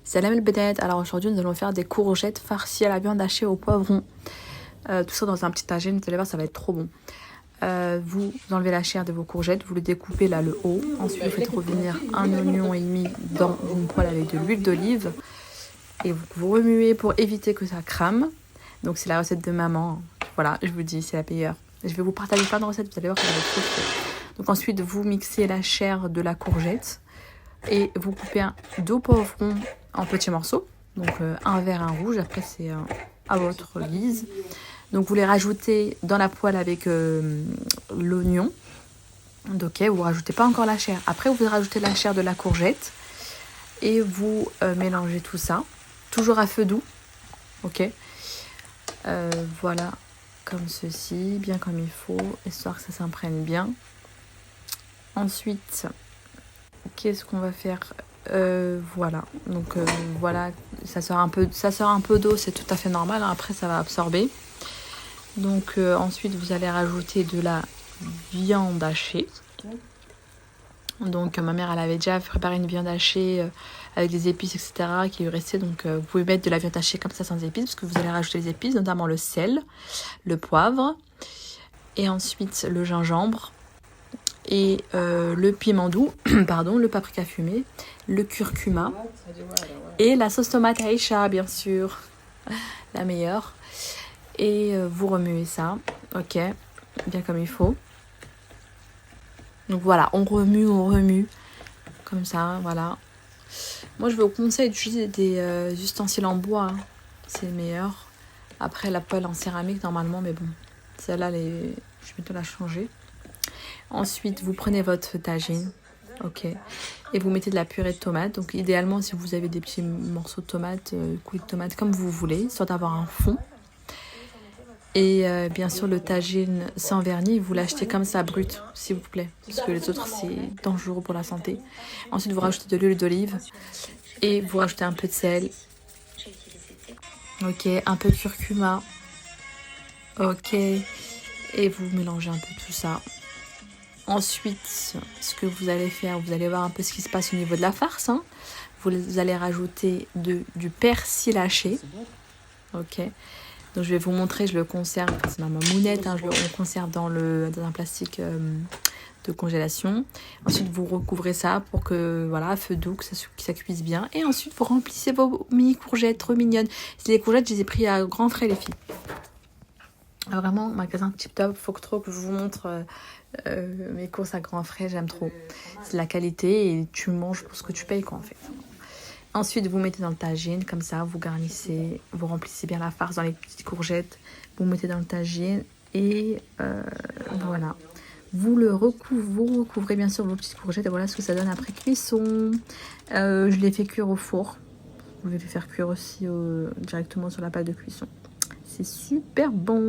Salam el Benet. Alors aujourd'hui nous allons faire des courgettes farcies à la viande hachée au poivron. Tout ça dans un petit tagine, vous allez voir ça va être trop bon. Vous enlevez la chair de vos courgettes, vous le découpez là le haut. Ensuite vous faites revenir un oignon et demi dans une poêle avec de l'huile d'olive. Et vous remuez pour éviter que ça crame. Donc c'est la recette de maman. Voilà, je vous dis, c'est la meilleure. Je vais vous partager plein de recettes, vous allez voir ça va être trop bon. Donc ensuite vous mixez la chair de la courgette. Et vous coupez deux poivrons en petits morceaux. Donc un vert, un rouge. Après c'est à votre guise. Donc vous les rajoutez dans la poêle avec l'oignon. Ok, vous rajoutez pas encore la chair. Après vous rajoutez la chair de la courgette. Et vous mélangez tout ça. Toujours à feu doux. Ok. Voilà. Comme ceci. Bien comme il faut. Histoire que ça s'imprègne bien. Ensuite, qu'est-ce qu'on va faire? Voilà. Donc voilà. Ça sort un peu d'eau. C'est tout à fait normal. Hein. Après ça va absorber. Donc ensuite vous allez rajouter de la viande hachée. Donc ma mère elle avait déjà préparé une viande hachée avec des épices etc. qui lui restait. Donc vous pouvez mettre de la viande hachée comme ça sans épices parce que vous allez rajouter les épices, notamment le sel, le poivre et ensuite le gingembre et le piment doux, pardon, le paprika fumé, le curcuma et la sauce tomate Aïcha bien sûr, la meilleure. Et vous remuez ça, ok, bien comme il faut. Donc voilà, on remue, comme ça, voilà. Moi je vous conseille d'utiliser des ustensiles en bois, hein. C'est meilleur. Après la poêle en céramique normalement, mais bon, celle-là, je vais bientôt la changer. Ensuite, vous prenez votre tagine, ok, et vous mettez de la purée de tomate. Donc idéalement, si vous avez des petits morceaux de tomates, coulis de tomates, comme vous voulez, histoire d'avoir un fond. Et bien sûr le tagine sans vernis, vous l'achetez comme ça brut s'il vous plaît. Parce que les autres c'est dangereux pour la santé. Ensuite vous rajoutez de l'huile d'olive. Et vous rajoutez un peu de sel. Ok, un peu de curcuma. Ok. Et vous mélangez un peu tout ça. Ensuite, ce que vous allez faire, vous allez voir un peu ce qui se passe au niveau de la farce. Hein. Vous allez rajouter du persil haché. Ok. Donc je vais vous montrer, je le conserve, c'est dans ma mounette, hein, on conserve dans un plastique de congélation. Ensuite vous recouvrez ça pour que, voilà, à feu doux, que ça cuise bien. Et ensuite vous remplissez vos mini courgettes trop mignonnes. Les courgettes, je les ai pris à grands frais les filles. Alors, vraiment, magasin tip top, faut trop que je vous montre mes courses à grands frais, j'aime trop. C'est de la qualité et tu manges pour ce que tu payes quoi en fait. Ensuite, vous mettez dans le tagine, comme ça, vous garnissez, vous remplissez bien la farce dans les petites courgettes, vous mettez dans le tagine et voilà. Vous recouvrez bien sûr vos petites courgettes et voilà ce que ça donne après cuisson. Je l'ai fait cuire au four. Vous pouvez le faire cuire aussi directement sur la pâte de cuisson. C'est super bon.